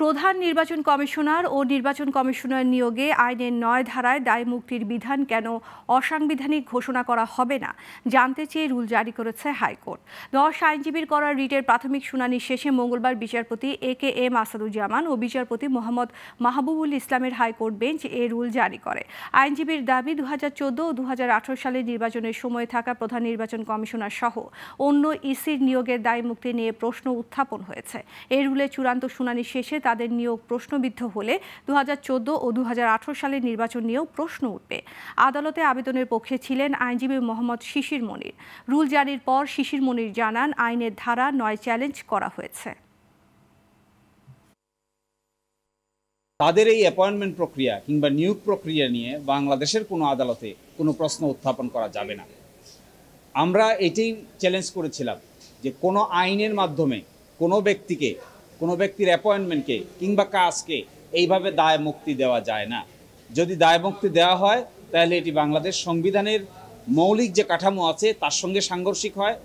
প্রধান নির্বাচন কমিশনার ও নির্বাচন কমিশনার নিয়োগে আইনের ৯ ধারায় দায়মুক্তির বিধান কেন অসাংবিধানিক ঘোষণা করা হবে না জানতে চেয়ে রুল জারি করেছে হাইকোর্ট। ১০ আইনজীবীর করা রিটের প্রাথমিক শুনানি শেষে মঙ্গলবার বিচারপতি এ.কে.এম আসাদুজ্জামান ও বিচারপতি মোহাম্মদ মাহবুবুল ইসলামের হাইকোর্ট বেঞ্চ এ রুল জারি করে। আইনজীবীর দাবি ২০১৪ ও ২০১৮ সালের নির্বাচনের সময় থাকা প্রধান নির্বাচন কমিশনার সহ অন্য ইসির নিয়োগের দায়মুক্তি নিয়ে প্রশ্ন উত্থাপন হয়েছে। এই রুলে চূড়ান্ত শুনানি শেষে তাদের নিয়োগ প্রশ্নবিদ্ধ হলে ২০১৪ ও ২০১৮ সালের নির্বাচন নিয়েও প্রশ্ন উঠবে। আদালতে আবেদনের পক্ষে ছিলেন আইনজীবী মোহাম্মদ শিশির মনির। রুল জারির পর শিশির মনির জানান, আইনের ধারা ৯ চ্যালেঞ্জ করা হয়েছে। তাদের এই অ্যাপয়েন্টমেন্ট প্রক্রিয়া কিংবা নিয়োগ প্রক্রিয়া নিয়ে বাংলাদেশের কোনো আদালতে কোনো প্রশ্ন উত্থাপন করা যাবে না। আমরা এটাই চ্যালেঞ্জ করেছিলাম যে কোনো আইনের মাধ্যমে কোনো ব্যক্তির অ্যাপয়েন্টমেন্টকে কিংবা কাজকে এইভাবে দায় মুক্তি দেওয়া যায় না। যদি দায় মুক্তি দেওয়া হয় তাহলে এটি বাংলাদেশ সংবিধানের মৌলিক যে কাঠামো আছে তার সঙ্গে সাংঘর্ষিক হয়।